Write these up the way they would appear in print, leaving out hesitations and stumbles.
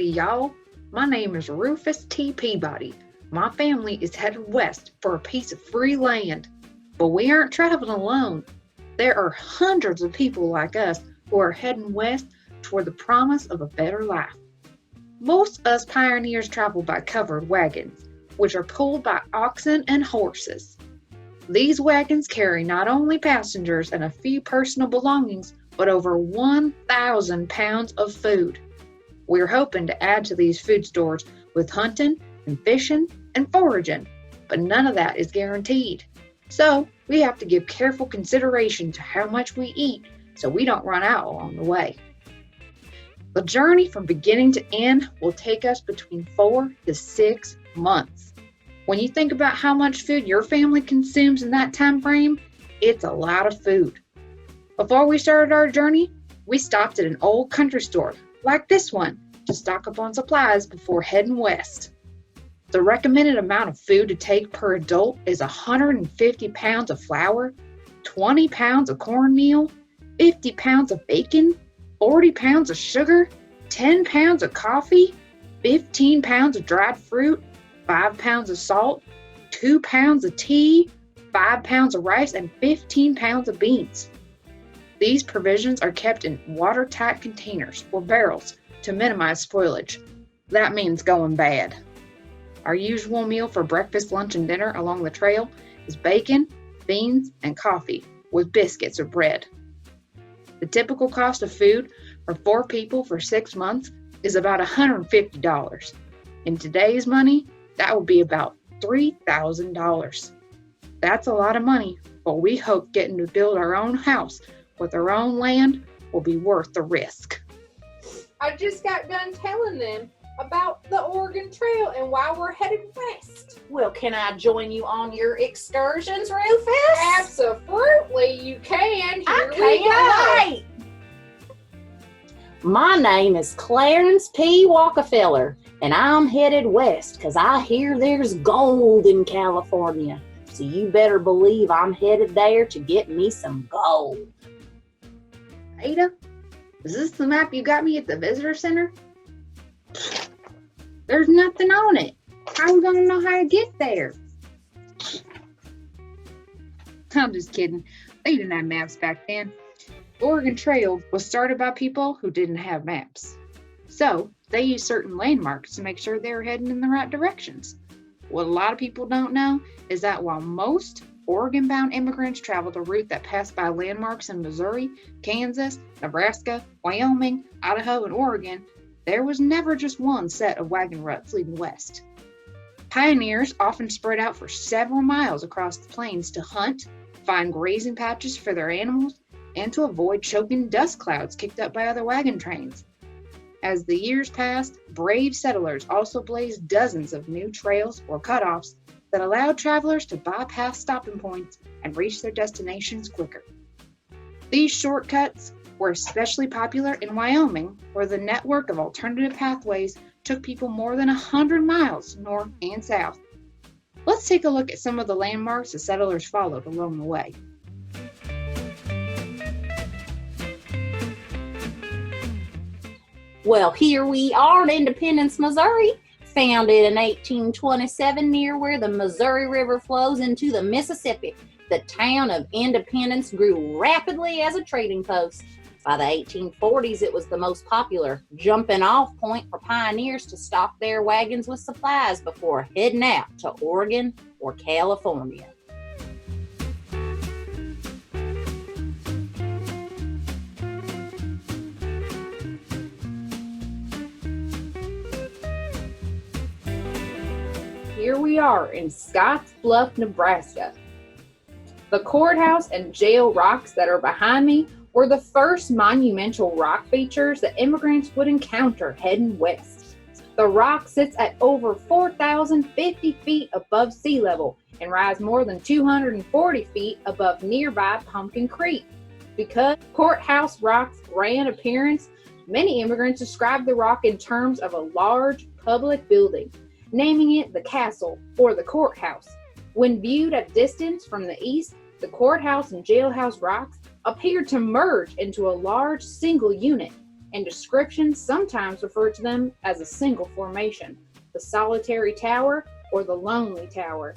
Howdy, y'all. My name is Rufus T. Peabody. My family is headed west for a piece of free land. But we aren't traveling alone. There are hundreds of people like us who are heading west toward the promise of a better life. Most us pioneers travel by covered wagons, which are pulled by oxen and horses. These wagons carry not only passengers and a few personal belongings, but over 1,000 pounds of food. We're hoping to add to these food stores with hunting and fishing and foraging, but none of that is guaranteed. So we have to give careful consideration to how much we eat so we don't run out along the way. The journey from beginning to end will take us between 4 to 6 months. When you think about how much food your family consumes in that time frame, it's a lot of food. Before we started our journey, we stopped at an old country store like this one to stock up on supplies before heading west. The recommended amount of food to take per adult is 150 pounds of flour, 20 pounds of cornmeal, 50 pounds of bacon, 40 pounds of sugar, 10 pounds of coffee, 15 pounds of dried fruit, 5 pounds of salt, 2 pounds of tea, 5 pounds of rice, and 15 pounds of beans. These provisions are kept in watertight containers or barrels to minimize spoilage. That means going bad. Our usual meal for breakfast, lunch, and dinner along the trail is bacon, beans, and coffee with biscuits or bread. The typical cost of food for 4 people for 6 months is about $150. In today's money, that would be about $3,000. That's a lot of money, but we hope getting to build our own house with our own land will be worth the risk. I just got done telling them about the Oregon Trail and why we're headed west. Well, can I join you on your excursions, Rufus? Absolutely, you can. Here I we can't wait. My name is Clarence P. Walkerfeller, and I'm headed west because I hear there's gold in California. So you better believe I'm headed there to get me some gold. Ada, is this the map you got me at the visitor center? There's nothing on it. How are we going to know how to get there? I'm just kidding. They didn't have maps back then. The Oregon Trail was started by people who didn't have maps. So they used certain landmarks to make sure they were heading in the right directions. What a lot of people don't know is that while most Oregon-bound immigrants traveled a route that passed by landmarks in Missouri, Kansas, Nebraska, Wyoming, Idaho, and Oregon, there was never just one set of wagon ruts leading west. Pioneers often spread out for several miles across the plains to hunt, find grazing patches for their animals, and to avoid choking dust clouds kicked up by other wagon trains. As the years passed, brave settlers also blazed dozens of new trails or cutoffs that allowed travelers to bypass stopping points and reach their destinations quicker. These shortcuts were especially popular in Wyoming, where the network of alternative pathways took people more than 100 miles north and south. Let's take a look at some of the landmarks the settlers followed along the way. Well, here we are in Independence, Missouri, founded in 1827 near where the Missouri River flows into the Mississippi. The town of Independence grew rapidly as a trading post. By the 1840s, it was the most popular jumping-off point for pioneers to stock their wagons with supplies before heading out to Oregon or California. Here we are in Scotts Bluff, Nebraska. The courthouse and jail rocks that are behind me were the first monumental rock features that immigrants would encounter heading west. The rock sits at over 4,050 feet above sea level and rise more than 240 feet above nearby Pumpkin Creek. Because Courthouse Rock's grand appearance, many immigrants describe the rock in terms of a large public building, naming it the castle or the courthouse. When viewed at distance from the east, the courthouse and jailhouse rocks appeared to merge into a large single unit, and descriptions sometimes refer to them as a single formation, the Solitary Tower or the Lonely Tower.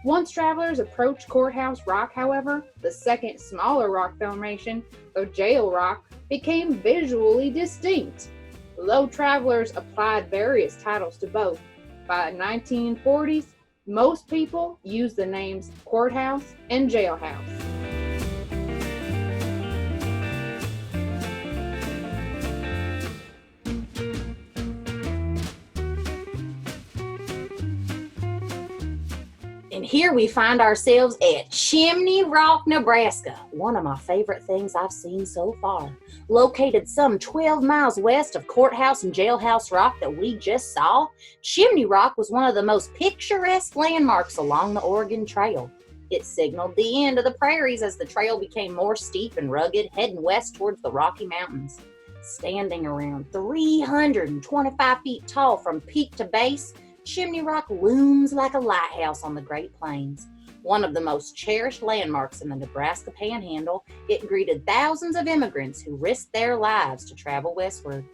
Once travelers approached Courthouse Rock, however, the second smaller rock formation, the Jail Rock, became visually distinct. Though travelers applied various titles to both, by the 1940s, most people used the names Courthouse and Jailhouse. And here we find ourselves at Chimney Rock, Nebraska, one of my favorite things I've seen so far. Located some 12 miles west of Courthouse and Jailhouse Rock that we just saw, Chimney Rock was one of the most picturesque landmarks along the Oregon Trail. It signaled the end of the prairies as the trail became more steep and rugged, heading west towards the Rocky Mountains. Standing around 325 feet tall from peak to base, Chimney Rock looms like a lighthouse on the Great Plains. One of the most cherished landmarks in the Nebraska Panhandle, it greeted thousands of immigrants who risked their lives to travel westward.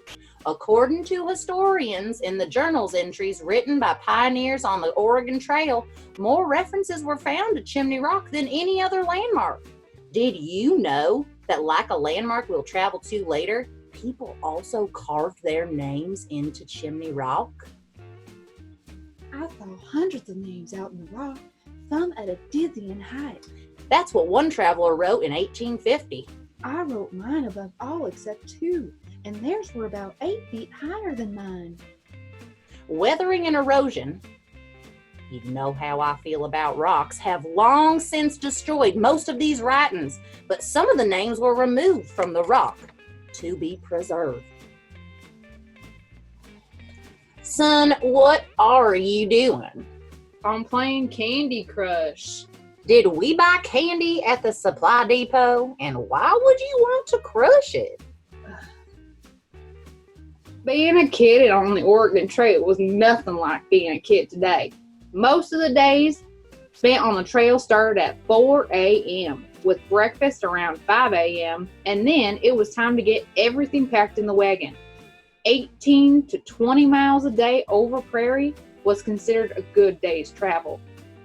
According to historians, in the journal's entries written by pioneers on the Oregon Trail, more references were found to Chimney Rock than any other landmark. Did you know that, like a landmark we'll travel to later, people also carved their names into Chimney Rock? I saw hundreds of names out in the rock, some at a dizzying height. That's what one traveler wrote in 1850. I wrote mine above all except two, and theirs were about 8 feet higher than mine. Weathering and erosion, you know how I feel about rocks, have long since destroyed most of these writings, but some of the names were removed from the rock to be preserved. Son, what are you doing? I'm playing Candy Crush. Did we buy candy at the supply depot? And why would you want to crush it? Being a kid on the Oregon Trail was nothing like being a kid today. Most of the days spent on the trail started at 4 a.m. with breakfast around 5 a.m. and then it was time to get everything packed in the wagon. 18 to 20 miles a day over prairie was considered a good day's travel.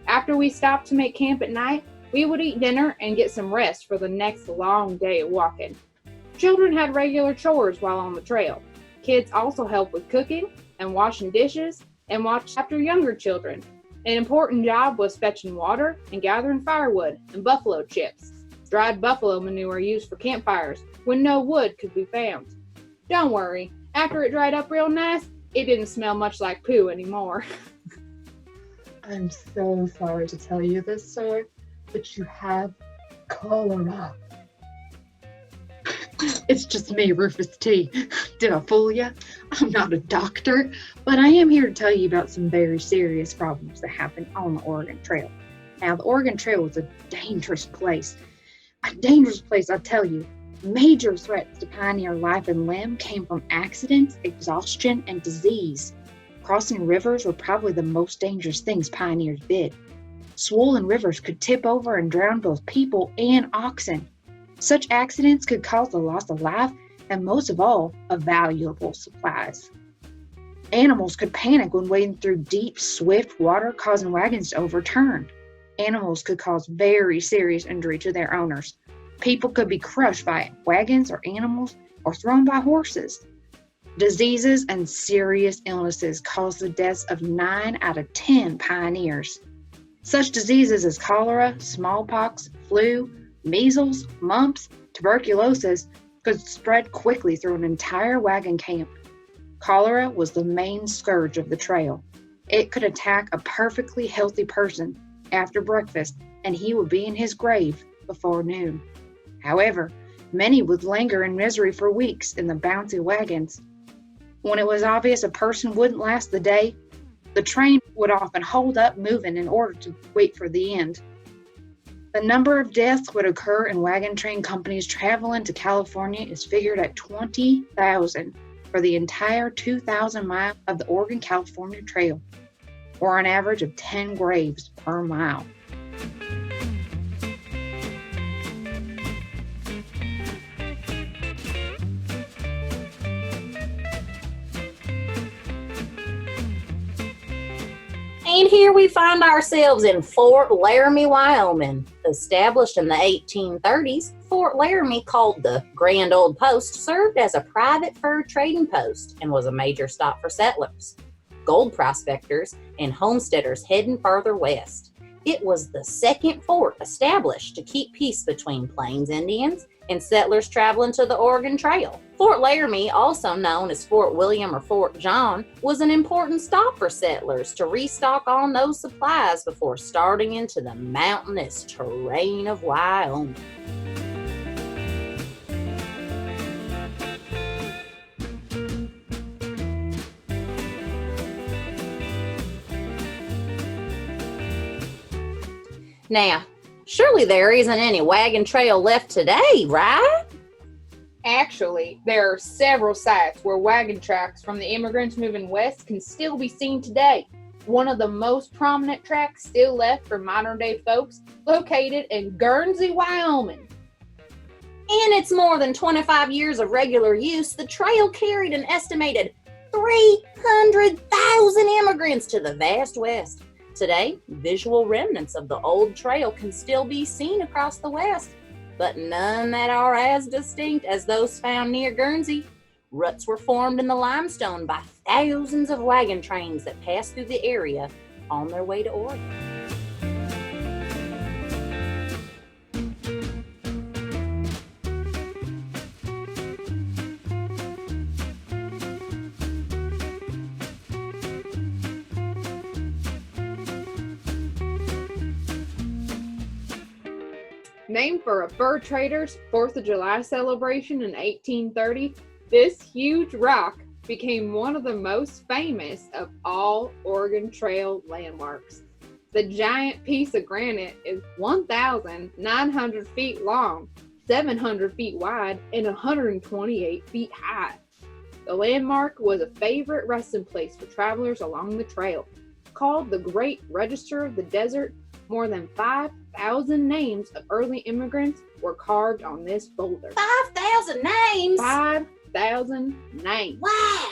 After we stopped to make camp at night, we would eat dinner and get some rest for the next long day of walking. Children had regular chores while on the trail. Kids also helped with cooking and washing dishes and watched after younger children. An important job was fetching water and gathering firewood and buffalo chips, dried buffalo manure used for campfires when no wood could be found. Don't worry, after it dried up real nice, it didn't smell much like poo anymore. I'm so sorry to tell you this, sir, but you have cholera. It's just me, Rufus T. Did I fool you? I'm not a doctor, but I am here to tell you about some very serious problems that happen on the Oregon Trail. Now, the Oregon Trail is a dangerous place. A dangerous place, I tell you. Major threats to pioneer life and limb came from accidents, exhaustion, and disease. Crossing rivers were probably the most dangerous things pioneers did. Swollen rivers could tip over and drown both people and oxen. Such accidents could cause the loss of life and, most of all, of valuable supplies. Animals could panic when wading through deep, swift water, causing wagons to overturn. Animals could cause very serious injury to their owners. People could be crushed by wagons or animals or thrown by horses. Diseases and serious illnesses caused the deaths of 9 out of 10 pioneers. Such diseases as cholera, smallpox, flu, measles, mumps, tuberculosis could spread quickly through an entire wagon camp. Cholera was the main scourge of the trail. It could attack a perfectly healthy person after breakfast, and he would be in his grave before noon. However, many would linger in misery for weeks in the bouncy wagons. When it was obvious a person wouldn't last the day, the train would often hold up moving in order to wait for the end. The number of deaths would occur in wagon train companies traveling to California is figured at 20,000 for the entire 2,000 miles of the Oregon-California Trail, or an average of 10 graves per mile. And here we find ourselves in Fort Laramie, Wyoming. Established in the 1830s, Fort Laramie, called the Grand Old Post, served as a private fur trading post and was a major stop for settlers, gold prospectors, and homesteaders heading further west. It was the second fort established to keep peace between Plains Indians and settlers traveling to the Oregon Trail. Fort Laramie, also known as Fort William or Fort John, was an important stop for settlers to restock on those supplies before starting into the mountainous terrain of Wyoming. Now, surely there isn't any wagon trail left today, right? Actually, there are several sites where wagon tracks from the immigrants moving west can still be seen today. One of the most prominent tracks still left for modern day folks, located in Guernsey, Wyoming. In its more than 25 years of regular use, the trail carried an estimated 300,000 immigrants to the vast west. Today, visual remnants of the old trail can still be seen across the west, but none that are as distinct as those found near Guernsey. Ruts were formed in the limestone by thousands of wagon trains that passed through the area on their way to Oregon. Named for a fur trader's 4th of July celebration in 1830, this huge rock became one of the most famous of all Oregon Trail landmarks. The giant piece of granite is 1,900 feet long, 700 feet wide, and 128 feet high. The landmark was a favorite resting place for travelers along the trail. Called the Great Register of the Desert, more than 5,000 names of early immigrants were carved on this boulder. 5,000 names? 5,000 names. Wow!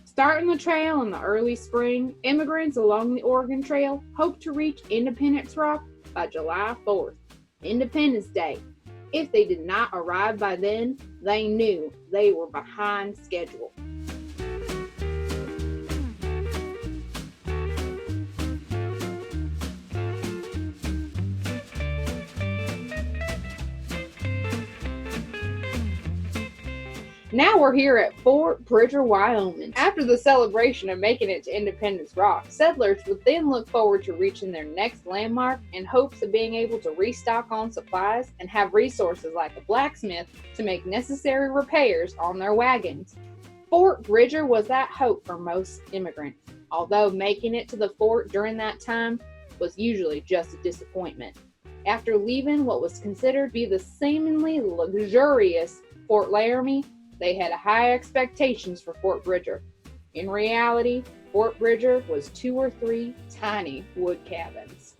Starting the trail in the early spring, immigrants along the Oregon Trail hoped to reach Independence Rock by July 4th, Independence Day. If they did not arrive by then, they knew they were behind schedule. Now we're here at Fort Bridger, Wyoming. After the celebration of making it to Independence Rock, settlers would then look forward to reaching their next landmark in hopes of being able to restock on supplies and have resources like a blacksmith to make necessary repairs on their wagons. Fort Bridger was that hope for most immigrants, although making it to the fort during that time was usually just a disappointment. After leaving what was considered to be the seemingly luxurious Fort Laramie, they had high expectations for Fort Bridger. In reality, Fort Bridger was 2 or 3 tiny wood cabins.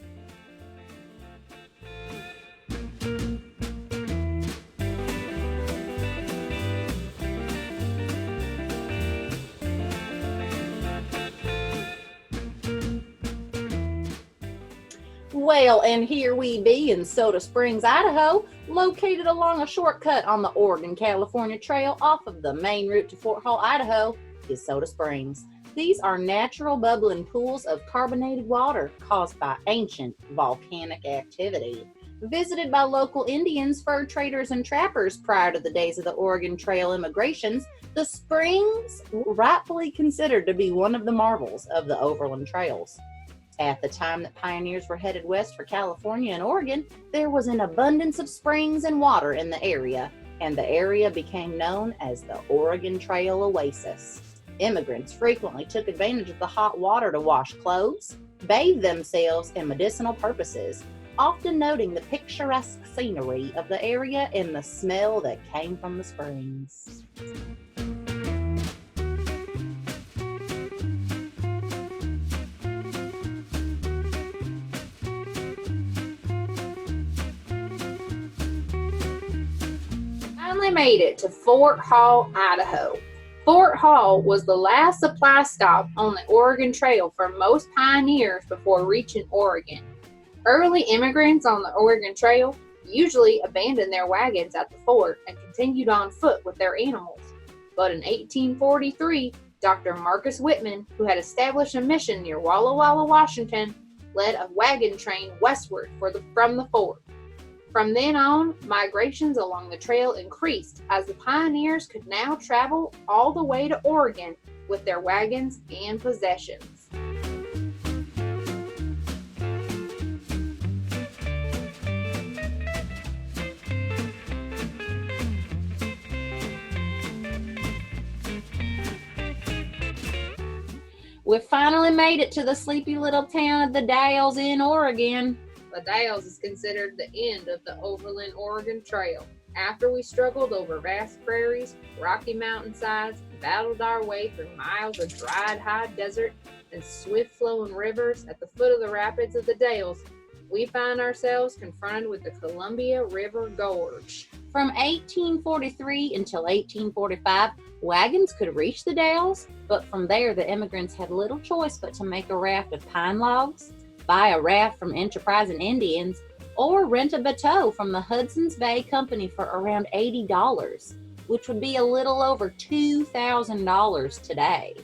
Well, and here we be in Soda Springs, Idaho, located along a shortcut on the Oregon-California Trail off of the main route to Fort Hall, Idaho, is Soda Springs. These are natural bubbling pools of carbonated water caused by ancient volcanic activity. Visited by local Indians, fur traders, and trappers prior to the days of the Oregon Trail immigrations, the springs were rightfully considered to be one of the marvels of the overland trails. At the time that pioneers were headed west for California and Oregon, there was an abundance of springs and water in the area, and the area became known as the Oregon Trail Oasis. Immigrants frequently took advantage of the hot water to wash clothes, bathe themselves, and medicinal purposes, often noting the picturesque scenery of the area and the smell that came from the springs. Finally made it to Fort Hall, Idaho. Fort Hall was the last supply stop on the Oregon Trail for most pioneers before reaching Oregon. Early immigrants on the Oregon Trail usually abandoned their wagons at the fort and continued on foot with their animals. But in 1843, Dr. Marcus Whitman, who had established a mission near Walla Walla, Washington, led a wagon train westward from the fort. From then on, migrations along the trail increased as the pioneers could now travel all the way to Oregon with their wagons and possessions. We finally made it to the sleepy little town of the Dalles in Oregon. The Dalles is considered the end of the Overland Oregon Trail. After we struggled over vast prairies, rocky mountainsides, and battled our way through miles of dried high desert and swift-flowing rivers at the foot of the rapids of the Dalles, we find ourselves confronted with the Columbia River Gorge. From 1843 until 1845, wagons could reach the Dalles, but from there the immigrants had little choice but to make a raft of pine logs, buy a raft from enterprising Indians, or rent a bateau from the Hudson's Bay Company for around $80, which would be a little over $2,000 today.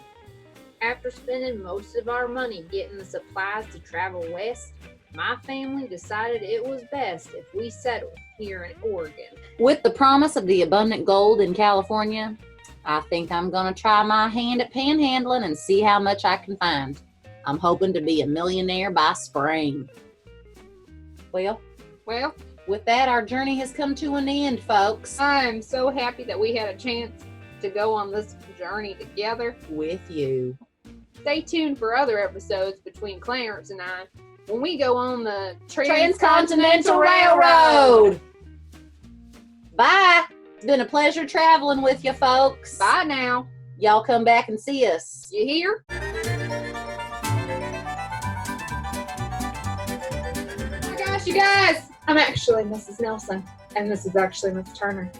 After spending most of our money getting the supplies to travel west, my family decided it was best if we settled here in Oregon. With the promise of the abundant gold in California, I think I'm going to try my hand at panhandling and see how much I can find. I'm hoping to be a millionaire by spring. Well, with that, our journey has come to an end, folks. I'm so happy that we had a chance to go on this journey together With you. Stay tuned for other episodes between Clarence and I when we go on the Transcontinental Railroad. Bye. It's been a pleasure traveling with you, folks. Bye now. Y'all come back and see us. You hear? Oh my gosh, you guys! I'm actually Mrs. Nelson, and this is actually Miss Turner.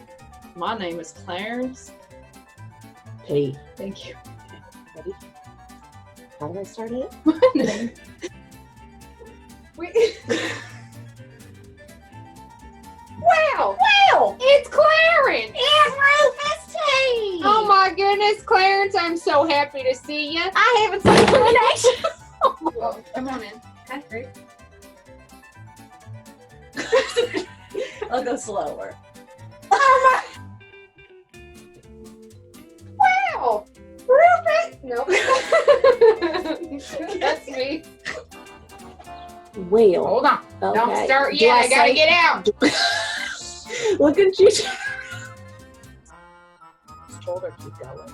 My name is Clarence. P. Thank you. Ready? How do I start it? Wow! It's Clarence! It's Rufus T. Oh my goodness, Clarence, I'm so happy to see you. I haven't seen you in action. Well, come on in. Okay, great. I'll go slower. Oh my! Wow! Rufus! Nope. That's me. Well, Hold on. okay. Don't start Do yet. I I gotta say- get out. Look at you. Shoulder keep going.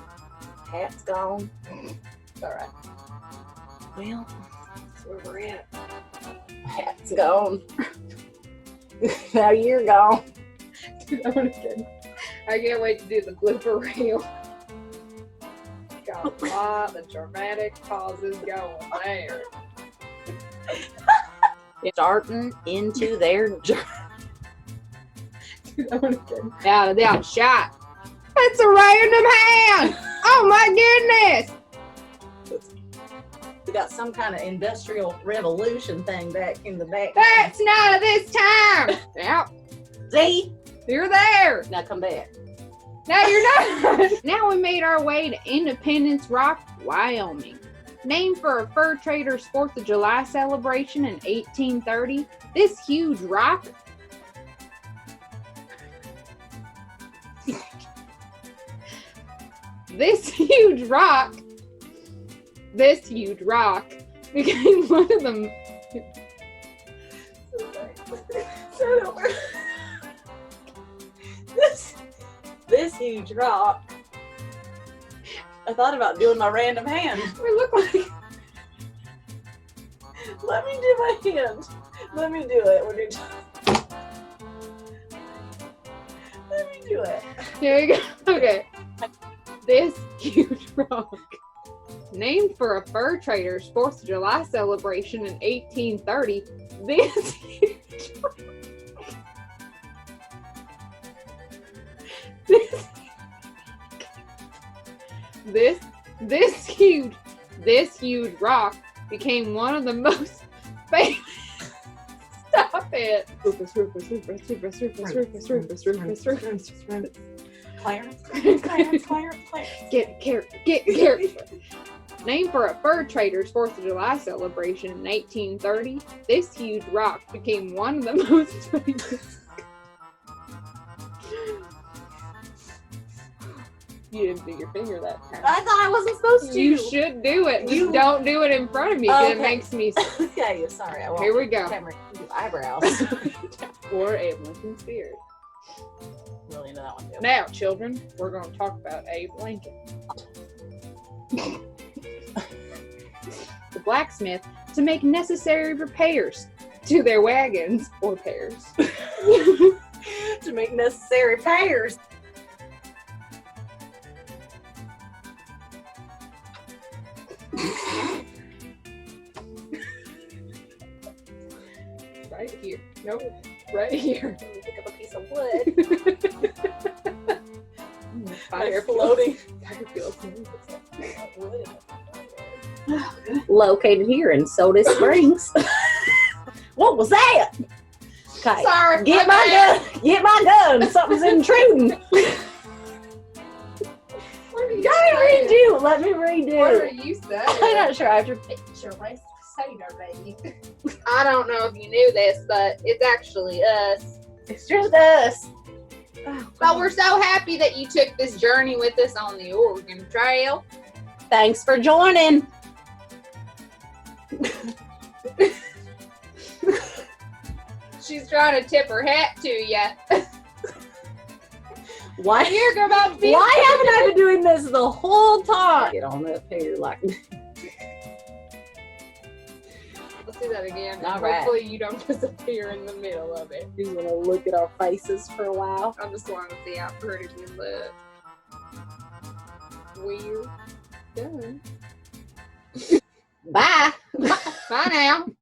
Hat's gone. It's all right. Well, that's where we're at. Hat's gone. Now you're gone. I can't wait to do the blooper reel. Got a lot of dramatic pauses going there. Starting into their journey. Out of that shot. It's a random hand. Oh my goodness. We got some kind of industrial revolution thing back in the back. That's not this time. Yep. See? You're there. Now come back. No, you're not. Now we made our way to Independence Rock, Wyoming. Named for a fur trader's 4th of July celebration in 1830, this huge rock became one of the This huge rock. I thought about doing my random hand. we look like Let me do my hand. Let me do it. When you're Let me do it. Here you go. Okay. This huge rock, named for a fur trader's 4th of July celebration in 1830, this huge rock, This huge rock became one of the most famous. Stop it. Rufus. Clarence. Get careful. Named for a fur trader's 4th of July celebration in 1830, this huge rock became one of the most famous. You didn't do your finger that time. I thought I wasn't supposed to. You should do it. Just don't do it in front of me because it makes me. Okay, sorry. I won't. Here we go. Do eyebrows. For a Lincoln spirit. Really into that one too. Now, children, we're going to talk about Abe Lincoln. The blacksmith to make necessary repairs to their wagons or pairs. To make necessary repairs. Right here. Nope. Right here. Pick up a piece of wood. Fire floating. Wood. Located here in Soda Springs. What was that? Okay. Sorry. Get my gun. Get my gun. Something's intruding. Let me redo. What are you saying? I'm not sure. I have to picture my sailor baby. I don't know if you knew this, but it's actually us. It's just us. But we're so happy that you took this journey with us on the Oregon Trail. Thanks for joining. She's trying to tip her hat to you. Why? Here, go about. Why haven't I been doing this the whole time? Get on up here like. Let's do that again. All right. Hopefully you don't disappear in the middle of it. You want to look at our faces for a while? I just want to see how pretty we look. We're done. Bye. Bye now.